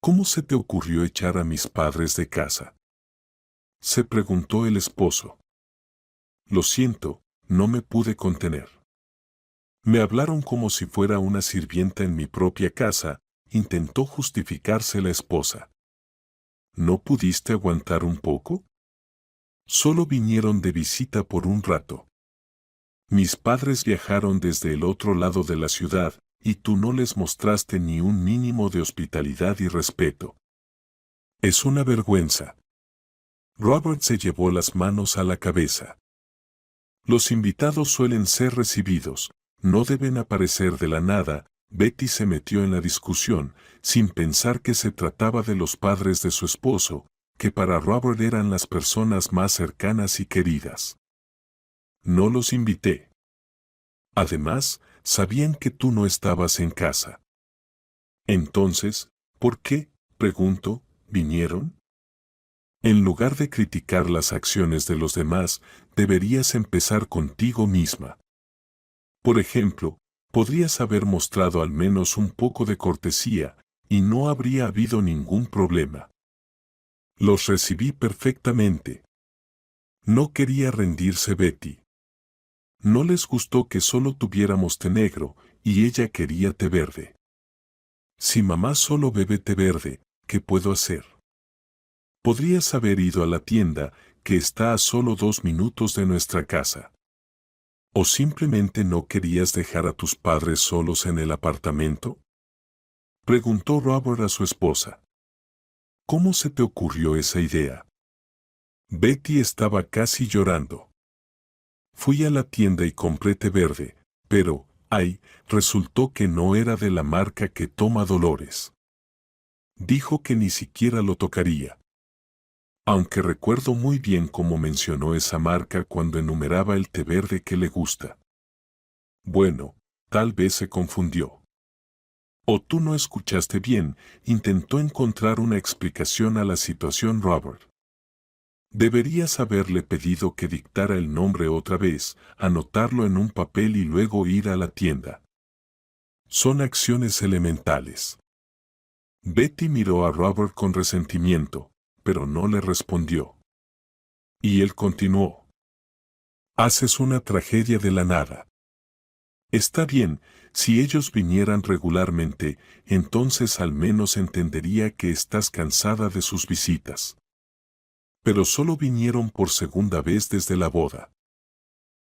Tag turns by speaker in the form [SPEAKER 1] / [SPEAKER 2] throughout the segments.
[SPEAKER 1] ¿Cómo se te ocurrió echar a mis padres de casa?, se preguntó el esposo. Lo siento, no me pude contener. Me hablaron como si fuera una sirvienta en mi propia casa, intentó justificarse la esposa. ¿No pudiste aguantar un poco? Solo vinieron de visita por un rato. Mis padres viajaron desde el otro lado de la ciudad, y tú no les mostraste ni un mínimo de hospitalidad y respeto. Es una vergüenza. Robert se llevó las manos a la cabeza. Los invitados suelen ser recibidos, no deben aparecer de la nada. Betty se metió en la discusión, sin pensar que se trataba de los padres de su esposo, que para Robert eran las personas más cercanas y queridas. No los invité. Además, sabían que tú no estabas en casa. Entonces, ¿por qué, pregunto, vinieron? En lugar de criticar las acciones de los demás, deberías empezar contigo misma. Por ejemplo, podrías haber mostrado al menos un poco de cortesía, y no habría habido ningún problema. Los recibí perfectamente. No quería rendirse Betty. No les gustó que solo tuviéramos té negro, y ella quería té verde. Si mamá solo bebe té verde, ¿qué puedo hacer? Podrías haber ido a la tienda, que está a solo 2 minutos de nuestra casa. ¿O simplemente no querías dejar a tus padres solos en el apartamento?, preguntó Robert a su esposa. ¿Cómo se te ocurrió esa idea? Betty estaba casi llorando. Fui a la tienda y compré té verde, pero, resultó que no era de la marca que toma Dolores. Dijo que ni siquiera lo tocaría. Aunque recuerdo muy bien cómo mencionó esa marca cuando enumeraba el té verde que le gusta. Bueno, tal vez se confundió. O tú no escuchaste bien, intentó encontrar una explicación a la situación Robert. Deberías haberle pedido que dictara el nombre otra vez, anotarlo en un papel y luego ir a la tienda. Son acciones elementales. Betty miró a Robert con resentimiento, pero no le respondió. Y él continuó. Haces una tragedia de la nada. Está bien, si ellos vinieran regularmente, entonces al menos entendería que estás cansada de sus visitas. Pero solo vinieron por segunda vez desde la boda.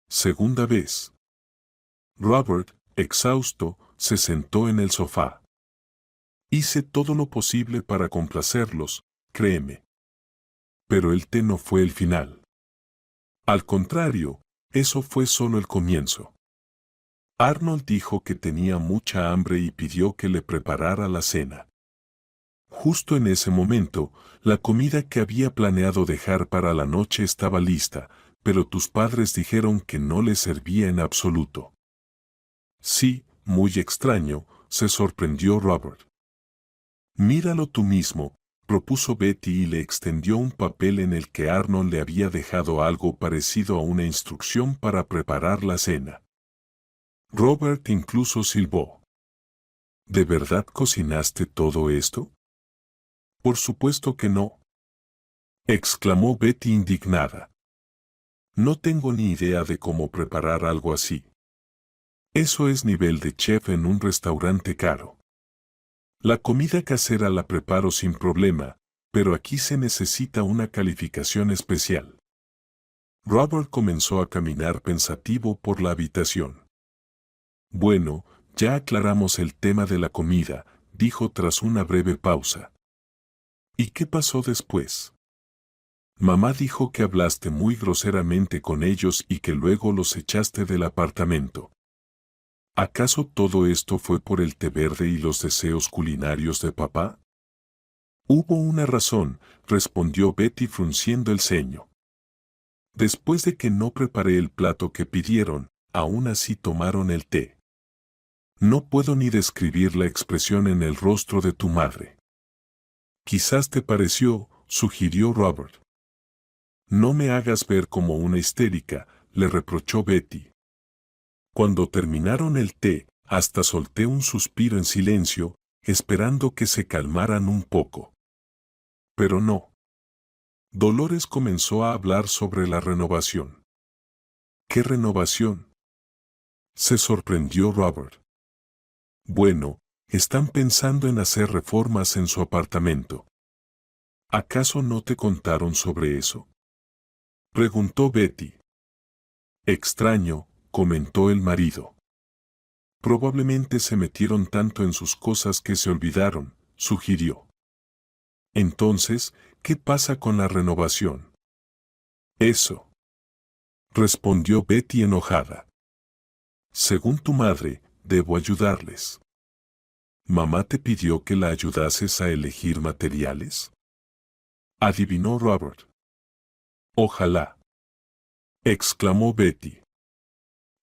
[SPEAKER 1] Segunda vez. Robert, exhausto, se sentó en el sofá. Hice todo lo posible para complacerlos, créeme. Pero el té no fue el final. Al contrario, eso fue solo el comienzo. Arnold dijo que tenía mucha hambre y pidió que le preparara la cena. Justo en ese momento, la comida que había planeado dejar para la noche estaba lista, pero tus padres dijeron que no les servía en absoluto. Sí, muy extraño, se sorprendió Robert. Míralo tú mismo, propuso Betty y le extendió un papel en el que Arnold le había dejado algo parecido a una instrucción para preparar la cena. Robert incluso silbó. ¿De verdad cocinaste todo esto? Por supuesto que no, exclamó Betty indignada. No tengo ni idea de cómo preparar algo así. Eso es nivel de chef en un restaurante caro. La comida casera la preparo sin problema, pero aquí se necesita una calificación especial. Robert comenzó a caminar pensativo por la habitación. Bueno, ya aclaramos el tema de la comida, dijo tras una breve pausa. ¿Y qué pasó después? Mamá dijo que hablaste muy groseramente con ellos y que luego los echaste del apartamento. ¿Acaso todo esto fue por el té verde y los deseos culinarios de papá? Hubo una razón, respondió Betty frunciendo el ceño. Después de que no preparé el plato que pidieron, aún así tomaron el té. No puedo ni describir la expresión en el rostro de tu madre. Quizás te pareció, sugirió Robert. No me hagas ver como una histérica, le reprochó Betty. Cuando terminaron el té, hasta solté un suspiro en silencio, esperando que se calmaran un poco. Pero no. Dolores comenzó a hablar sobre la renovación. ¿Qué renovación?, se sorprendió Robert. Bueno, están pensando en hacer reformas en su apartamento. ¿Acaso no te contaron sobre eso?, preguntó Betty. Extraño, comentó el marido. Probablemente se metieron tanto en sus cosas que se olvidaron, sugirió. Entonces, ¿qué pasa con la renovación? Eso, respondió Betty enojada. Según tu madre, debo ayudarles. ¿Mamá te pidió que la ayudases a elegir materiales?, adivinó Robert. Ojalá, exclamó Betty.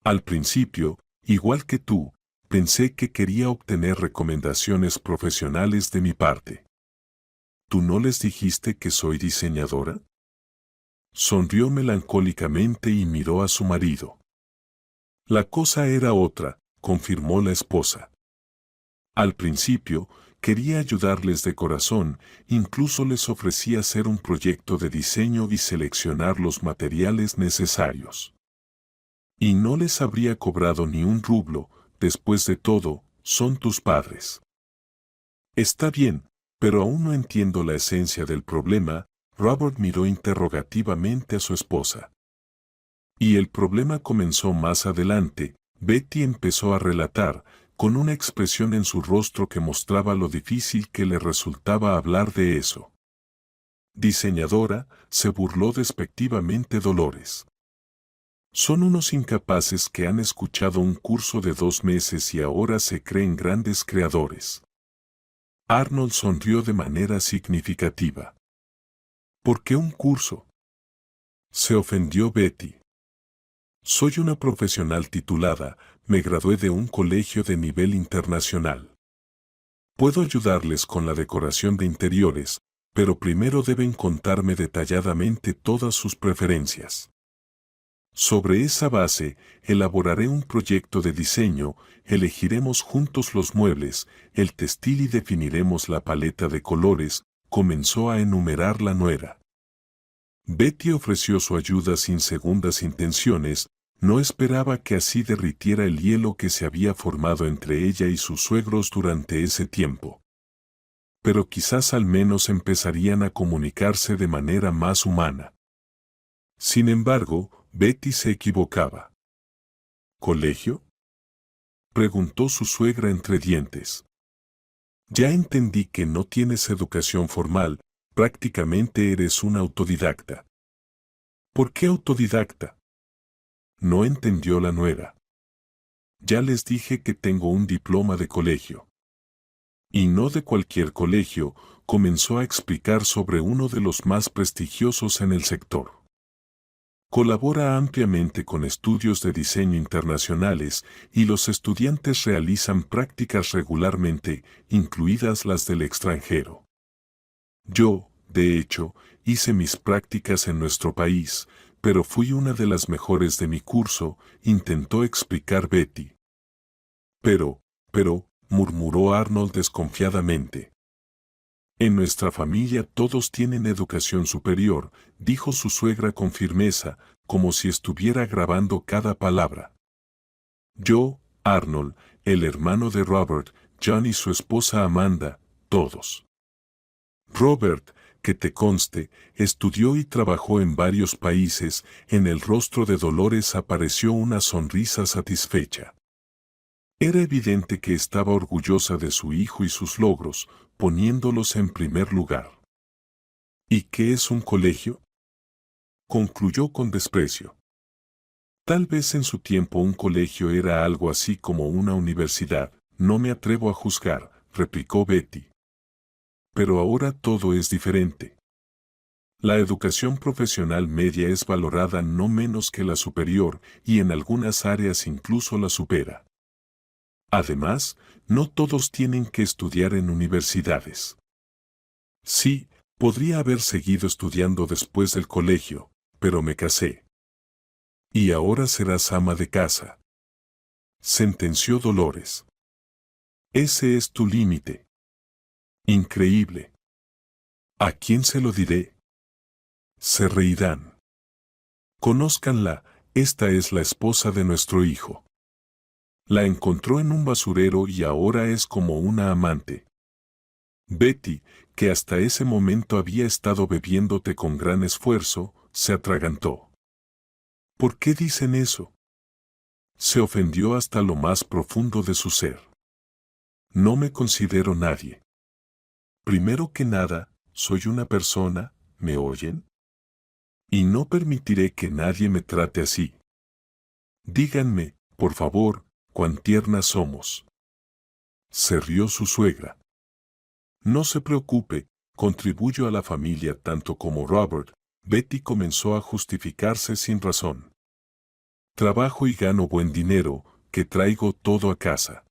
[SPEAKER 1] Al principio, igual que tú, pensé que quería obtener recomendaciones profesionales de mi parte. ¿Tú no les dijiste que soy diseñadora?, sonrió melancólicamente y miró a su marido. La cosa era otra, confirmó la esposa. Al principio, quería ayudarles de corazón, incluso les ofrecía hacer un proyecto de diseño y seleccionar los materiales necesarios. Y no les habría cobrado ni un rublo, después de todo, son tus padres. Está bien, pero aún no entiendo la esencia del problema. Robert miró interrogativamente a su esposa. Y el problema comenzó más adelante. Betty empezó a relatar, con una expresión en su rostro que mostraba lo difícil que le resultaba hablar de eso. Diseñadora, se burló despectivamente Dolores. Son unos incapaces que han escuchado un curso de 2 meses y ahora se creen grandes creadores. Arnold sonrió de manera significativa. ¿Por qué un curso?, se ofendió Betty. Soy una profesional titulada, me gradué de un colegio de nivel internacional. Puedo ayudarles con la decoración de interiores, pero primero deben contarme detalladamente todas sus preferencias. Sobre esa base, elaboraré un proyecto de diseño, elegiremos juntos los muebles, el textil y definiremos la paleta de colores, comenzó a enumerar la nuera. Betty ofreció su ayuda sin segundas intenciones, no esperaba que así derritiera el hielo que se había formado entre ella y sus suegros durante ese tiempo. Pero quizás al menos empezarían a comunicarse de manera más humana. Sin embargo, Betty se equivocaba. ¿Colegio?, preguntó su suegra entre dientes. Ya entendí que no tienes educación formal, prácticamente eres un autodidacta. ¿Por qué autodidacta?, no entendió la nuera. Ya les dije que tengo un diploma de colegio. Y no de cualquier colegio, comenzó a explicar sobre uno de los más prestigiosos en el sector. Colabora ampliamente con estudios de diseño internacionales y los estudiantes realizan prácticas regularmente, incluidas las del extranjero. Yo, de hecho, hice mis prácticas en nuestro país, pero fui una de las mejores de mi curso, intentó explicar Betty. Pero, murmuró Arnold desconfiadamente. En nuestra familia todos tienen educación superior, dijo su suegra con firmeza, como si estuviera grabando cada palabra. Yo, Arnold, el hermano de Robert, John y su esposa Amanda, todos. Robert, que te conste, estudió y trabajó en varios países. En el rostro de Dolores apareció una sonrisa satisfecha. Era evidente que estaba orgullosa de su hijo y sus logros, poniéndolos en primer lugar. ¿Y qué es un colegio?, concluyó con desprecio. Tal vez en su tiempo un colegio era algo así como una universidad, no me atrevo a juzgar, replicó Betty. Pero ahora todo es diferente. La educación profesional media es valorada no menos que la superior y en algunas áreas incluso la supera. Además, no todos tienen que estudiar en universidades. Sí, podría haber seguido estudiando después del colegio, pero me casé. Y ahora serás ama de casa, sentenció Dolores. Ese es tu límite. Increíble. ¿A quién se lo diré? Se reirán. Conózcanla, esta es la esposa de nuestro hijo. La encontró en un basurero y ahora es como una amante. Betty, que hasta ese momento había estado bebiéndote con gran esfuerzo, se atragantó. ¿Por qué dicen eso? Se ofendió hasta lo más profundo de su ser. No me considero nadie. Primero que nada, soy una persona, ¿me oyen? Y no permitiré que nadie me trate así. Díganme, por favor, cuán tiernas somos. Se rió su suegra. No se preocupe, contribuyo a la familia tanto como Robert. Betty comenzó a justificarse sin razón. Trabajo y gano buen dinero, que traigo todo a casa.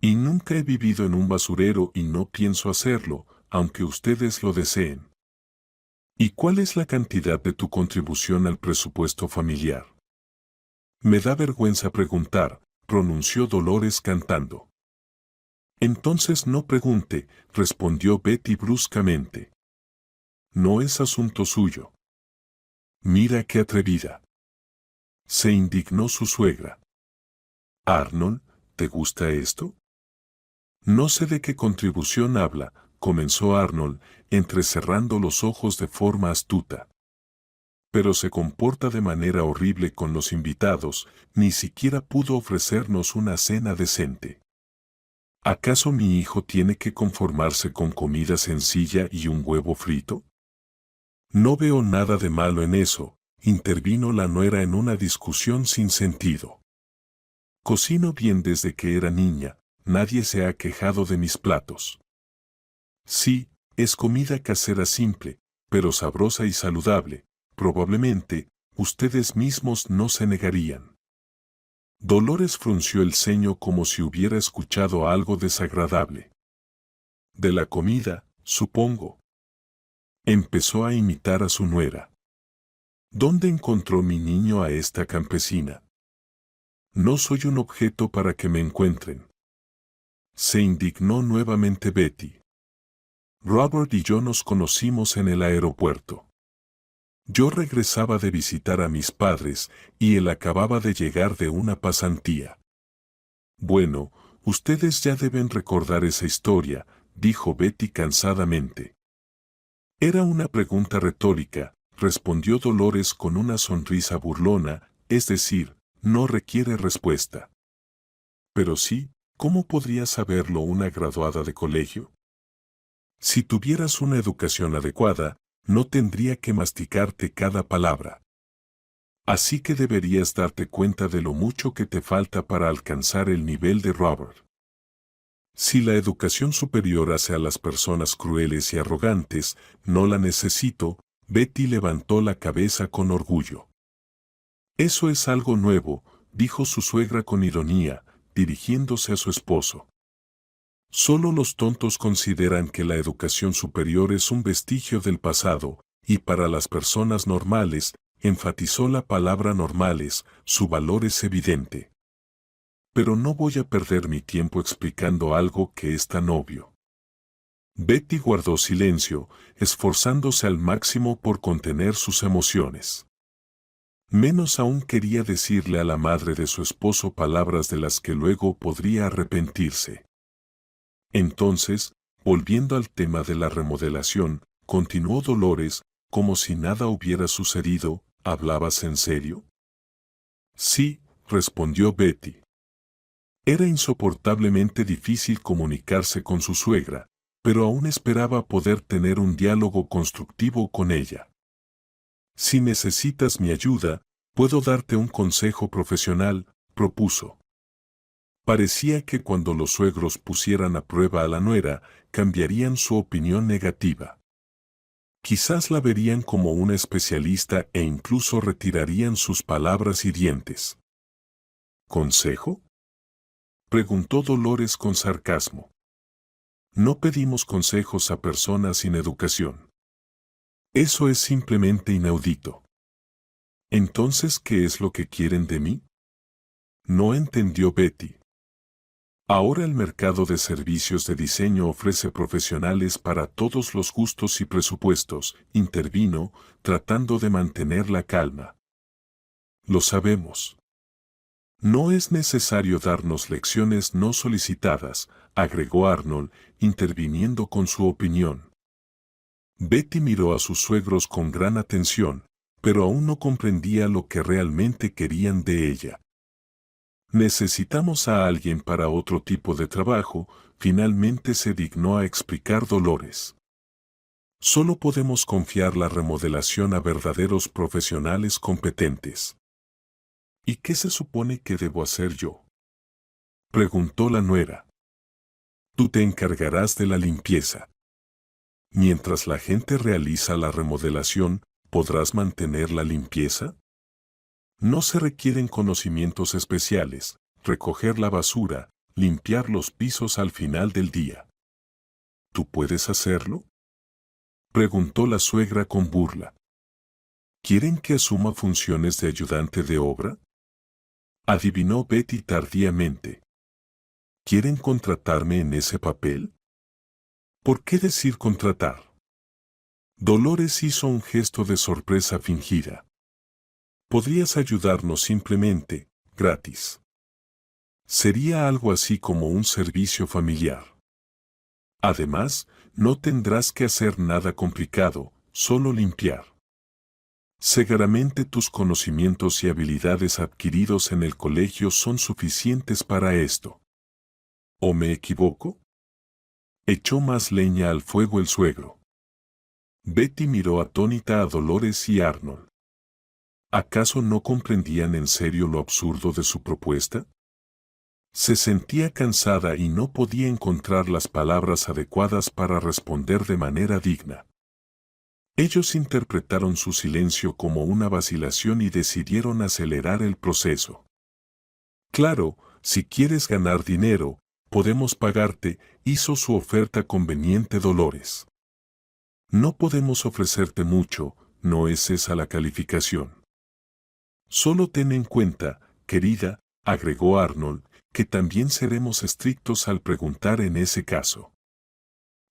[SPEAKER 1] Y nunca he vivido en un basurero y no pienso hacerlo, aunque ustedes lo deseen. ¿Y cuál es la cantidad de tu contribución al presupuesto familiar? Me da vergüenza preguntar, pronunció Dolores cantando. Entonces no pregunte, respondió Betty bruscamente. No es asunto suyo. Mira qué atrevida. Se indignó su suegra. Arnold, ¿te gusta esto? No sé de qué contribución habla, comenzó Arnold, entrecerrando los ojos de forma astuta. Pero se comporta de manera horrible con los invitados, ni siquiera pudo ofrecernos una cena decente. ¿Acaso mi hijo tiene que conformarse con comida sencilla y un huevo frito? No veo nada de malo en eso, intervino la nuera en una discusión sin sentido. Cocino bien desde que era niña, nadie se ha quejado de mis platos. Sí, es comida casera simple, pero sabrosa y saludable, probablemente, ustedes mismos no se negarían. Dolores frunció el ceño como si hubiera escuchado algo desagradable. De la comida, supongo. Empezó a imitar a su nuera. ¿Dónde encontró mi niño a esta campesina? No soy un objeto para que me encuentren. Se indignó nuevamente Betty. Robert y yo nos conocimos en el aeropuerto. Yo regresaba de visitar a mis padres y él acababa de llegar de una pasantía. Bueno, ustedes ya deben recordar esa historia, dijo Betty cansadamente. Era una pregunta retórica, respondió Dolores con una sonrisa burlona, es decir, no requiere respuesta. Pero sí, ¿cómo podría saberlo una graduada de colegio? Si tuvieras una educación adecuada, no tendría que masticarte cada palabra. Así que deberías darte cuenta de lo mucho que te falta para alcanzar el nivel de Robert. Si la educación superior hace a las personas crueles y arrogantes, no la necesito, Betty levantó la cabeza con orgullo. Eso es algo nuevo, dijo su suegra con ironía, dirigiéndose a su esposo. Solo los tontos consideran que la educación superior es un vestigio del pasado, y para las personas normales, enfatizó la palabra normales, su valor es evidente. Pero no voy a perder mi tiempo explicando algo que es tan obvio. Betty guardó silencio, esforzándose al máximo por contener sus emociones. Menos aún quería decirle a la madre de su esposo palabras de las que luego podría arrepentirse. Entonces, volviendo al tema de la remodelación, continuó Dolores, como si nada hubiera sucedido, ¿hablabas en serio? Sí, respondió Betty. Era insoportablemente difícil comunicarse con su suegra, pero aún esperaba poder tener un diálogo constructivo con ella. Si necesitas mi ayuda, puedo darte un consejo profesional, propuso. Parecía que cuando los suegros pusieran a prueba a la nuera, cambiarían su opinión negativa. Quizás la verían como una especialista e incluso retirarían sus palabras hirientes. ¿Consejo?, preguntó Dolores con sarcasmo. No pedimos consejos a personas sin educación. Eso es simplemente inaudito. Entonces, ¿qué es lo que quieren de mí? No entendió Betty. Ahora el mercado de servicios de diseño ofrece profesionales para todos los gustos y presupuestos, intervino, tratando de mantener la calma. Lo sabemos. No es necesario darnos lecciones no solicitadas, agregó Arnold, interviniendo con su opinión. Betty miró a sus suegros con gran atención, pero aún no comprendía lo que realmente querían de ella. Necesitamos a alguien para otro tipo de trabajo, finalmente se dignó a explicar Dolores. Solo podemos confiar la remodelación a verdaderos profesionales competentes. ¿Y qué se supone que debo hacer yo?, preguntó la nuera. Tú te encargarás de la limpieza. Mientras la gente realiza la remodelación, ¿podrás mantener la limpieza? No se requieren conocimientos especiales, recoger la basura, limpiar los pisos al final del día. ¿Tú puedes hacerlo?, preguntó la suegra con burla. ¿Quieren que asuma funciones de ayudante de obra?, adivinó Betty tardíamente. ¿Quieren contratarme en ese papel? ¿Por qué decir contratar? Dolores hizo un gesto de sorpresa fingida. Podrías ayudarnos simplemente, gratis. Sería algo así como un servicio familiar. Además, no tendrás que hacer nada complicado, solo limpiar. Seguramente tus conocimientos y habilidades adquiridos en el colegio son suficientes para esto. ¿O me equivoco?, echó más leña al fuego el suegro. Betty miró atónita a Dolores y Arnold. ¿Acaso no comprendían en serio lo absurdo de su propuesta? Se sentía cansada y no podía encontrar las palabras adecuadas para responder de manera digna. Ellos interpretaron su silencio como una vacilación y decidieron acelerar el proceso. Claro, si quieres ganar dinero, podemos pagarte, hizo su oferta conveniente Dolores. No podemos ofrecerte mucho, no es esa la calificación. Solo ten en cuenta, querida, agregó Arnold, que también seremos estrictos al preguntar en ese caso.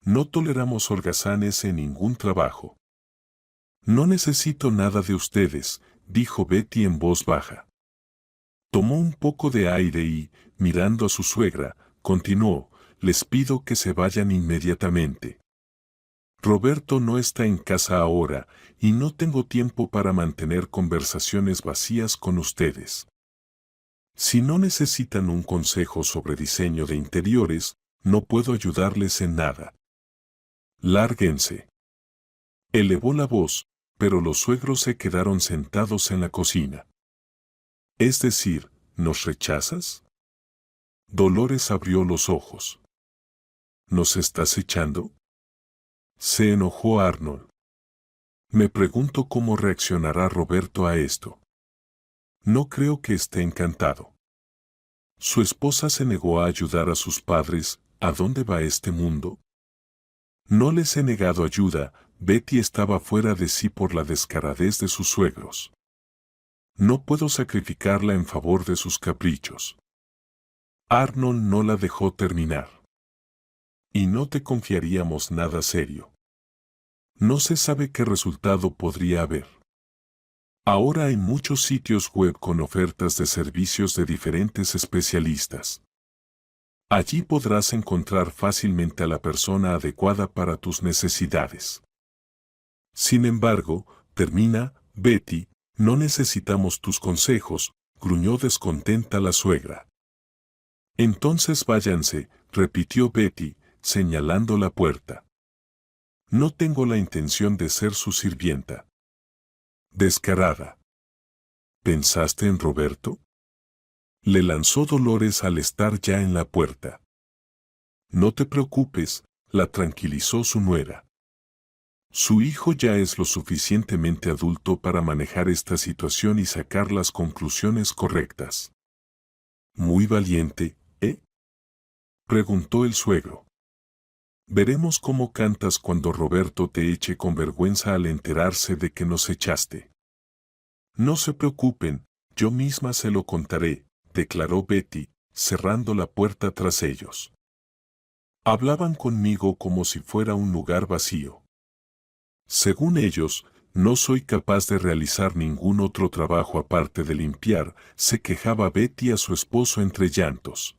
[SPEAKER 1] No toleramos holgazanes en ningún trabajo. No necesito nada de ustedes, dijo Betty en voz baja. Tomó un poco de aire y, mirando a su suegra, continuó, les pido que se vayan inmediatamente. Roberto no está en casa ahora, y no tengo tiempo para mantener conversaciones vacías con ustedes. Si no necesitan un consejo sobre diseño de interiores, no puedo ayudarles en nada. Lárguense. Elevó la voz, pero los suegros se quedaron sentados en la cocina. Es decir, ¿nos rechazas? Dolores abrió los ojos. ¿Nos estás echando?, se enojó Arnold. Me pregunto cómo reaccionará Roberto a esto. No creo que esté encantado. Su esposa se negó a ayudar a sus padres. ¿A dónde va este mundo? No les he negado ayuda. Betty estaba fuera de sí por la descaradez de sus suegros. No puedo sacrificarla en favor de sus caprichos. Arnold no la dejó terminar. Y no te confiaríamos nada serio. No se sabe qué resultado podría haber. Ahora hay muchos sitios web con ofertas de servicios de diferentes especialistas. Allí podrás encontrar fácilmente a la persona adecuada para tus necesidades. Sin embargo, termina, Betty, no necesitamos tus consejos, gruñó descontenta la suegra. Entonces váyanse, repitió Betty, señalando la puerta. No tengo la intención de ser su sirvienta. Descarada. ¿Pensaste en Roberto?, le lanzó Dolores al estar ya en la puerta. No te preocupes, la tranquilizó su nuera. Su hijo ya es lo suficientemente adulto para manejar esta situación y sacar las conclusiones correctas. Muy valiente, ¿eh?, preguntó el suegro. Veremos cómo cantas cuando Roberto te eche con vergüenza al enterarse de que nos echaste. No se preocupen, yo misma se lo contaré, declaró Betty, cerrando la puerta tras ellos. Hablaban conmigo como si fuera un lugar vacío. Según ellos, no soy capaz de realizar ningún otro trabajo aparte de limpiar, se quejaba Betty a su esposo entre llantos.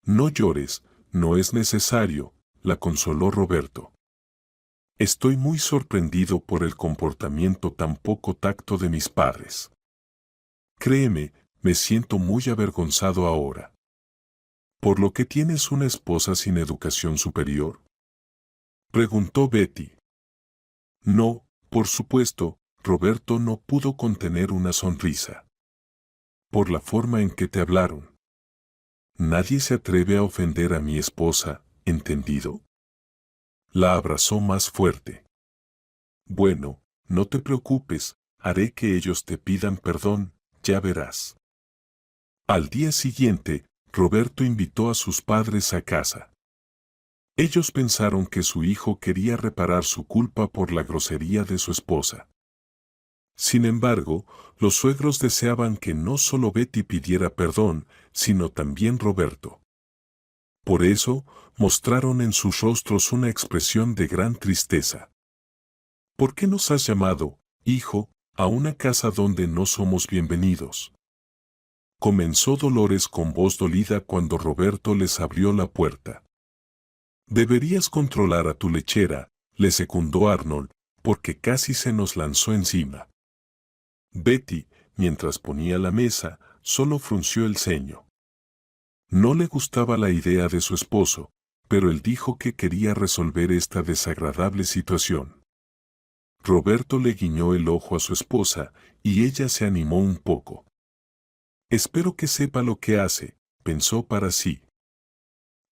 [SPEAKER 1] No llores, no es necesario, la consoló Roberto. Estoy muy sorprendido por el comportamiento tan poco tacto de mis padres. Créeme, me siento muy avergonzado ahora. ¿Por lo que tienes una esposa sin educación superior? Preguntó Betty. No, por supuesto, Roberto no pudo contener una sonrisa. Por la forma en que te hablaron. Nadie se atreve a ofender a mi esposa, ¿entendido? La abrazó más fuerte. Bueno, no te preocupes, haré que ellos te pidan perdón, ya verás. Al día siguiente, Roberto invitó a sus padres a casa. Ellos pensaron que su hijo quería reparar su culpa por la grosería de su esposa. Sin embargo, los suegros deseaban que no solo Betty pidiera perdón, sino también Roberto. Por eso, mostraron en sus rostros una expresión de gran tristeza. ¿Por qué nos has llamado, hijo, a una casa donde no somos bienvenidos? Comenzó Dolores con voz dolida cuando Roberto les abrió la puerta. Deberías controlar a tu lechera, le secundó Arnold, porque casi se nos lanzó encima. Betty, mientras ponía la mesa, solo frunció el ceño. No le gustaba la idea de su esposo, pero él dijo que quería resolver esta desagradable situación. Roberto le guiñó el ojo a su esposa, y ella se animó un poco. Espero que sepa lo que hace, pensó para sí.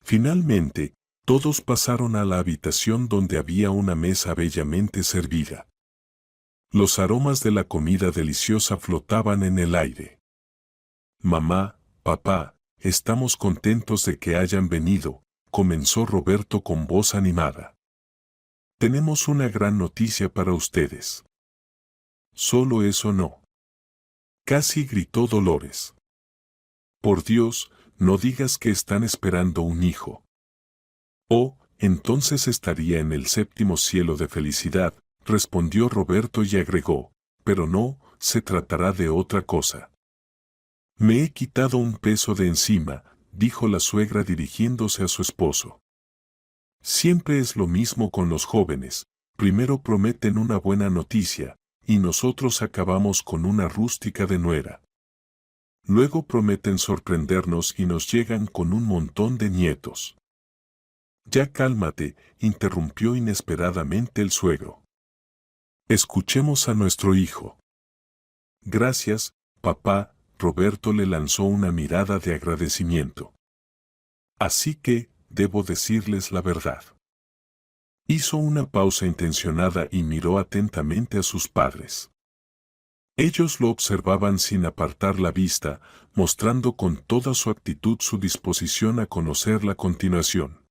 [SPEAKER 1] Finalmente, todos pasaron a la habitación donde había una mesa bellamente servida. Los aromas de la comida deliciosa flotaban en el aire. Mamá, papá, estamos contentos de que hayan venido, comenzó Roberto con voz animada. Tenemos una gran noticia para ustedes. Solo eso no. Casi gritó Dolores. Por Dios, no digas que están esperando un hijo. Oh, entonces estaría en el séptimo cielo de felicidad, respondió Roberto y agregó, pero no, se tratará de otra cosa. Me he quitado un peso de encima, dijo la suegra dirigiéndose a su esposo. Siempre es lo mismo con los jóvenes, primero prometen una buena noticia, y nosotros acabamos con una rústica de nuera. Luego prometen sorprendernos y nos llegan con un montón de nietos. Ya cálmate, interrumpió inesperadamente el suegro. Escuchemos a nuestro hijo. Gracias, papá, Roberto le lanzó una mirada de agradecimiento. Así que, debo decirles la verdad. Hizo una pausa intencionada y miró atentamente a sus padres. Ellos lo observaban sin apartar la vista, mostrando con toda su actitud su disposición a conocer la continuación.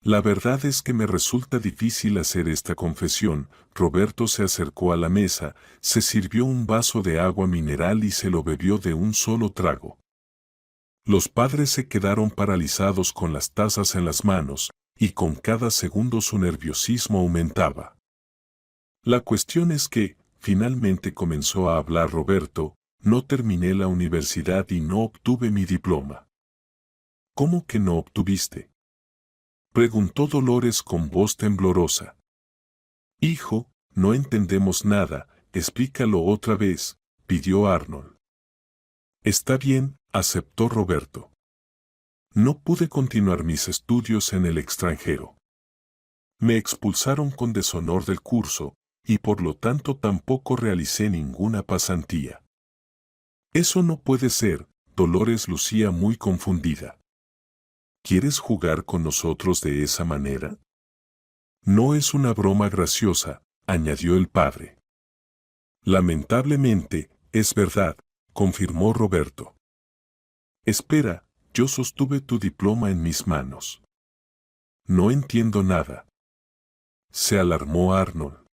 [SPEAKER 1] La verdad es que me resulta difícil hacer esta confesión. Roberto se acercó a la mesa, se sirvió un vaso de agua mineral y se lo bebió de un solo trago. Los padres se quedaron paralizados con las tazas en las manos, y con cada segundo su nerviosismo aumentaba. La cuestión es que, finalmente comenzó a hablar Roberto, no terminé la universidad y no obtuve mi diploma. ¿Cómo que no obtuviste? Preguntó Dolores con voz temblorosa. Hijo, no entendemos nada, explícalo otra vez, pidió Arnold. Está bien, aceptó Roberto. No pude continuar mis estudios en el extranjero. Me expulsaron con deshonor del curso, y por lo tanto tampoco realicé ninguna pasantía. Eso no puede ser, Dolores lucía muy confundida. ¿Quieres jugar con nosotros de esa manera? No es una broma graciosa, añadió el padre. Lamentablemente, es verdad, confirmó Roberto. Espera, yo sostuve tu diploma en mis manos. No entiendo nada. Se alarmó Arnold.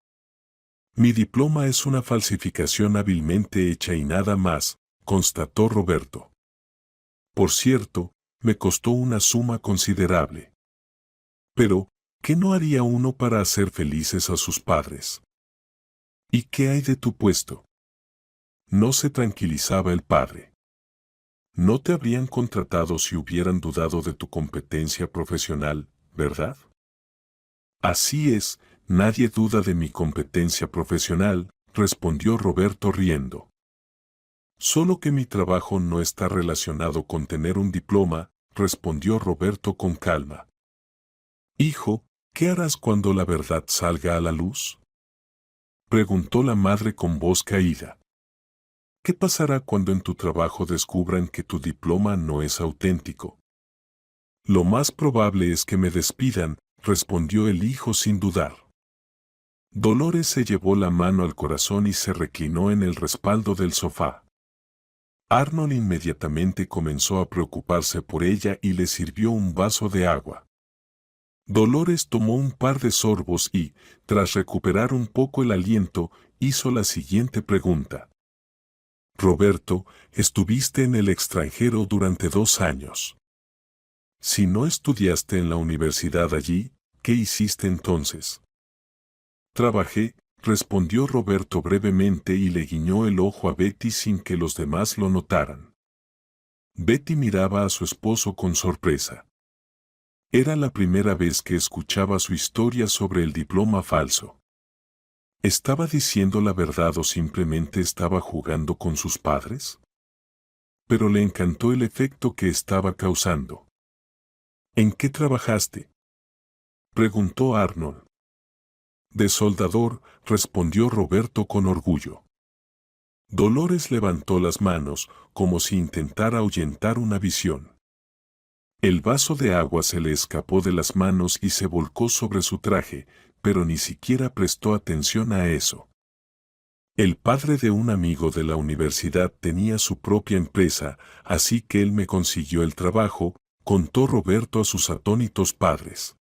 [SPEAKER 1] Mi diploma es una falsificación hábilmente hecha y nada más, constató Roberto. Por cierto, me costó una suma considerable. Pero, ¿qué no haría uno para hacer felices a sus padres? ¿Y qué hay de tu puesto? No se tranquilizaba el padre. No te habrían contratado si hubieran dudado de tu competencia profesional, ¿verdad? Así es, nadie duda de mi competencia profesional, respondió Roberto riendo. Solo que mi trabajo no está relacionado con tener un diploma, respondió Roberto con calma. Hijo, ¿qué harás cuando la verdad salga a la luz? Preguntó la madre con voz caída. ¿Qué pasará cuando en tu trabajo descubran que tu diploma no es auténtico? Lo más probable es que me despidan, respondió el hijo sin dudar. Dolores se llevó la mano al corazón y se reclinó en el respaldo del sofá. Arnold inmediatamente comenzó a preocuparse por ella y le sirvió un vaso de agua. Dolores tomó un par de sorbos y, tras recuperar un poco el aliento, hizo la siguiente pregunta. Roberto, estuviste en el extranjero durante 2 años. Si no estudiaste en la universidad allí, ¿qué hiciste entonces? Trabajé, respondió Roberto brevemente y le guiñó el ojo a Betty sin que los demás lo notaran. Betty miraba a su esposo con sorpresa. Era la primera vez que escuchaba su historia sobre el diploma falso. ¿Estaba diciendo la verdad o simplemente estaba jugando con sus padres? Pero le encantó el efecto que estaba causando. ¿En qué trabajaste? Preguntó Arnold. De soldador, respondió Roberto con orgullo. Dolores levantó las manos, como si intentara ahuyentar una visión. El vaso de agua se le escapó de las manos y se volcó sobre su traje, pero ni siquiera prestó atención a eso. El padre de un amigo de la universidad tenía su propia empresa, así que él me consiguió el trabajo, contó Roberto a sus atónitos padres.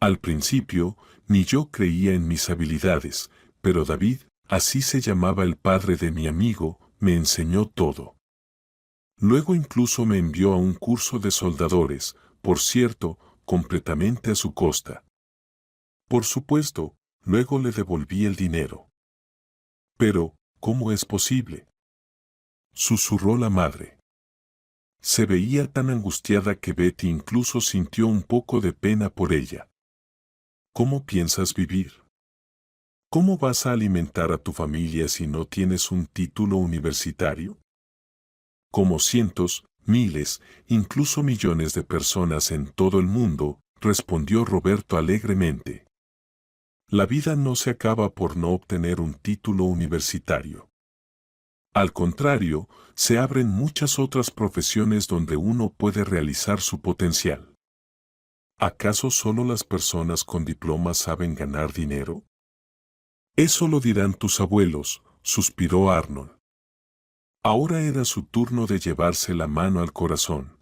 [SPEAKER 1] Al principio, ni yo creía en mis habilidades, pero David, así se llamaba el padre de mi amigo, me enseñó todo. Luego incluso me envió a un curso de soldadores, por cierto, completamente a su costa. Por supuesto, luego le devolví el dinero. Pero, ¿cómo es posible? Susurró la madre. Se veía tan angustiada que Betty incluso sintió un poco de pena por ella. ¿Cómo piensas vivir? ¿Cómo vas a alimentar a tu familia si no tienes un título universitario? Como cientos, miles, incluso millones de personas en todo el mundo, respondió Roberto alegremente. La vida no se acaba por no obtener un título universitario. Al contrario, se abren muchas otras profesiones donde uno puede realizar su potencial. ¿Acaso solo las personas con diplomas saben ganar dinero? Eso lo dirán tus abuelos, suspiró Arnold. Ahora era su turno de llevarse la mano al corazón.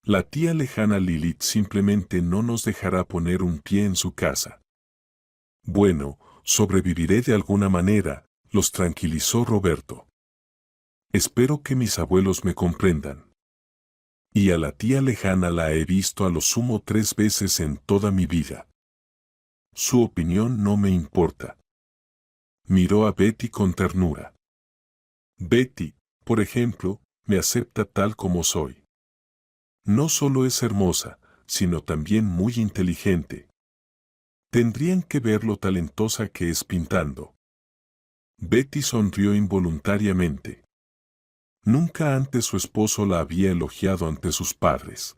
[SPEAKER 1] La tía lejana Lilith simplemente no nos dejará poner un pie en su casa. Bueno, sobreviviré de alguna manera, los tranquilizó Roberto. Espero que mis abuelos me comprendan. Y a la tía lejana la he visto a lo sumo 3 veces en toda mi vida. Su opinión no me importa. Miró a Betty con ternura. Betty, por ejemplo, me acepta tal como soy. No solo es hermosa, sino también muy inteligente. Tendrían que ver lo talentosa que es pintando. Betty sonrió involuntariamente. Nunca antes su esposo la había elogiado ante sus padres.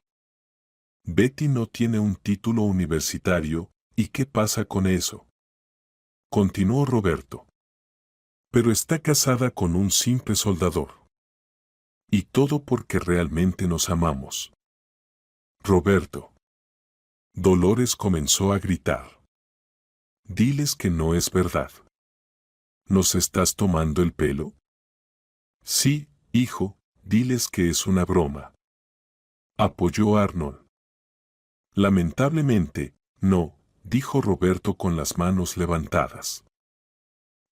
[SPEAKER 1] Betty no tiene un título universitario, ¿y qué pasa con eso? Continuó Roberto. Pero está casada con un simple soldador. Y todo porque realmente nos amamos. Roberto. Dolores comenzó a gritar. Diles que no es verdad. ¿Nos estás tomando el pelo? Sí, hijo, diles que es una broma. Apoyó Arnold. Lamentablemente, no, dijo Roberto con las manos levantadas.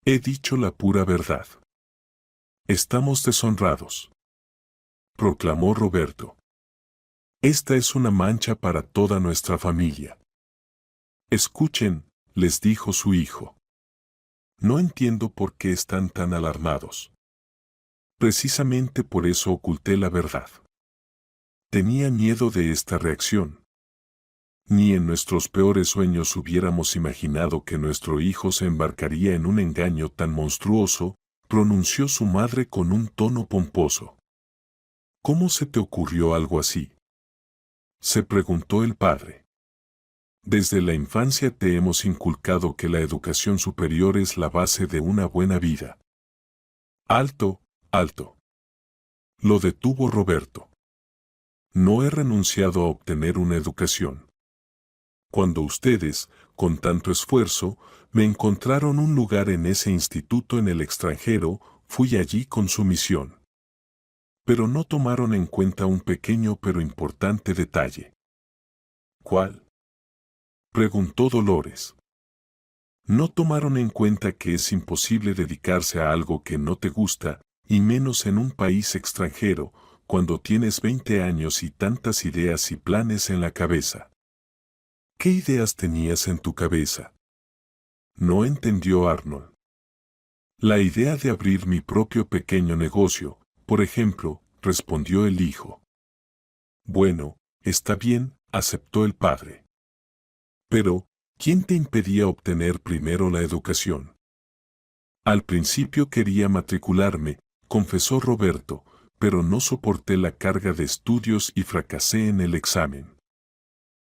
[SPEAKER 1] He dicho la pura verdad. Estamos deshonrados. proclamó Roberto. Esta es una mancha para toda nuestra familia. Escuchen, les dijo su hijo. No entiendo por qué están tan alarmados. Precisamente por eso oculté la verdad. Tenía miedo de esta reacción. Ni en nuestros peores sueños hubiéramos imaginado que nuestro hijo se embarcaría en un engaño tan monstruoso, pronunció su madre con un tono pomposo. ¿Cómo se te ocurrió algo así?, se preguntó el padre. Desde la infancia te hemos inculcado que la educación superior es la base de una buena vida. Alto, alto. Lo detuvo Roberto. No he renunciado a obtener una educación. Cuando ustedes, con tanto esfuerzo, me encontraron un lugar en ese instituto en el extranjero, fui allí con su misión. Pero no tomaron en cuenta un pequeño pero importante detalle. ¿Cuál?, preguntó Dolores. No tomaron en cuenta que es imposible dedicarse a algo que no te gusta, y menos en un país extranjero, cuando tienes 20 años y tantas ideas y planes en la cabeza. ¿Qué ideas tenías en tu cabeza?, no entendió Arnold. La idea de abrir mi propio pequeño negocio, por ejemplo, respondió el hijo. Bueno, está bien, aceptó el padre. Pero, ¿quién te impedía obtener primero la educación? Al principio quería matricularme, confesó Roberto, pero no soporté la carga de estudios y fracasé en el examen.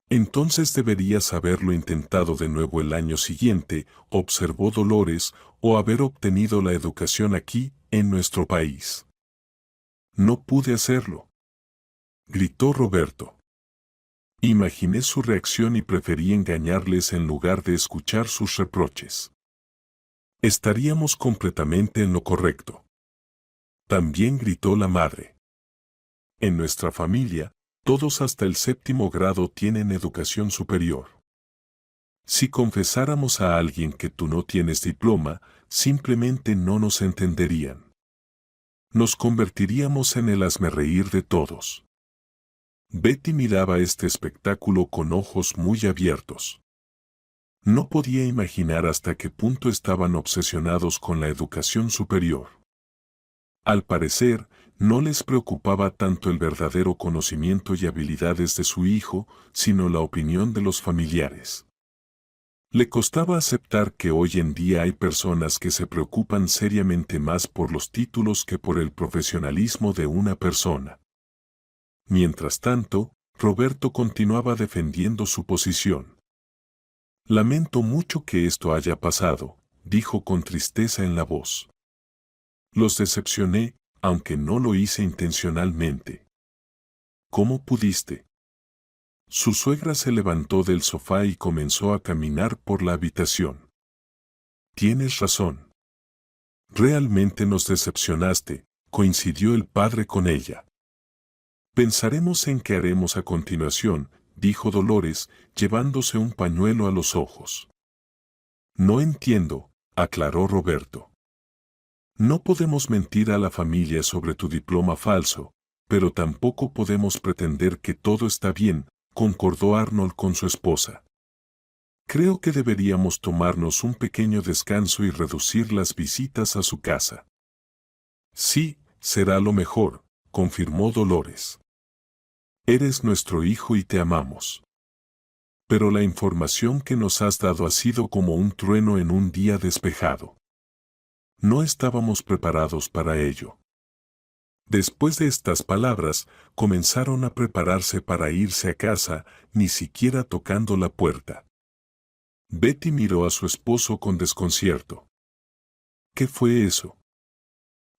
[SPEAKER 1] Entonces deberías haberlo intentado de nuevo el año siguiente, observó Dolores, o haber obtenido la educación aquí, en nuestro país. No pude hacerlo, gritó Roberto. Imaginé su reacción y preferí engañarles en lugar de escuchar sus reproches. Estaríamos completamente en lo correcto. También gritó la madre. En nuestra familia, todos hasta el 7º grado tienen educación superior. Si confesáramos a alguien que tú no tienes diploma, simplemente no nos entenderían. Nos convertiríamos en el hazmerreír de todos. Betty miraba este espectáculo con ojos muy abiertos. No podía imaginar hasta qué punto estaban obsesionados con la educación superior. Al parecer, no les preocupaba tanto el verdadero conocimiento y habilidades de su hijo, sino la opinión de los familiares. Le costaba aceptar que hoy en día hay personas que se preocupan seriamente más por los títulos que por el profesionalismo de una persona. Mientras tanto, Roberto continuaba defendiendo su posición. Lamento mucho que esto haya pasado, dijo con tristeza en la voz. Los decepcioné, aunque no lo hice intencionalmente. ¿Cómo pudiste? Su suegra se levantó del sofá y comenzó a caminar por la habitación. Tienes razón. Realmente nos decepcionaste, coincidió el padre con ella. Pensaremos en qué haremos a continuación, dijo Dolores, llevándose un pañuelo a los ojos. No entiendo, aclaró Roberto. No podemos mentir a la familia sobre tu diploma falso, pero tampoco podemos pretender que todo está bien, concordó Arnold con su esposa. Creo que deberíamos tomarnos un pequeño descanso y reducir las visitas a su casa. Sí, será lo mejor, confirmó Dolores. Eres nuestro hijo y te amamos. Pero la información que nos has dado ha sido como un trueno en un día despejado. No estábamos preparados para ello. Después de estas palabras, comenzaron a prepararse para irse a casa, ni siquiera tocando la puerta. Betty miró a su esposo con desconcierto. ¿Qué fue eso?,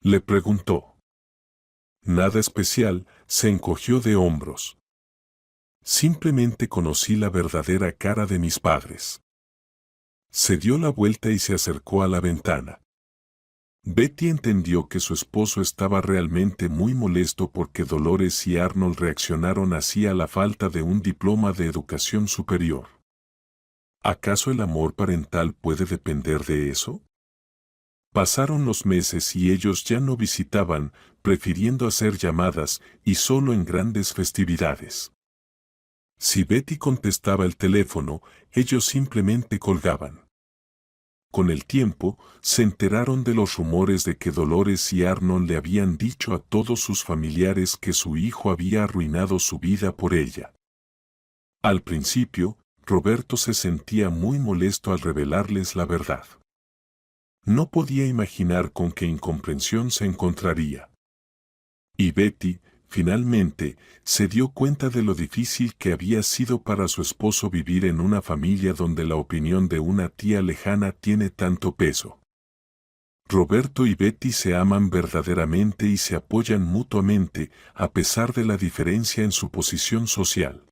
[SPEAKER 1] le preguntó. Nada especial, se encogió de hombros. Simplemente conocí la verdadera cara de mis padres. Se dio la vuelta y se acercó a la ventana. Betty entendió que su esposo estaba realmente muy molesto porque Dolores y Arnold reaccionaron así a la falta de un diploma de educación superior. ¿Acaso el amor parental puede depender de eso? Pasaron los meses y ellos ya no visitaban, prefiriendo hacer llamadas y solo en grandes festividades. Si Betty contestaba el teléfono, ellos simplemente colgaban. Con el tiempo, se enteraron de los rumores de que Dolores y Arnold le habían dicho a todos sus familiares que su hijo había arruinado su vida por ella. Al principio, Roberto se sentía muy molesto al revelarles la verdad. No podía imaginar con qué incomprensión se encontraría. Y Betty, finalmente, se dio cuenta de lo difícil que había sido para su esposo vivir en una familia donde la opinión de una tía lejana tiene tanto peso. Roberto y Betty se aman verdaderamente y se apoyan mutuamente, a pesar de la diferencia en su posición social.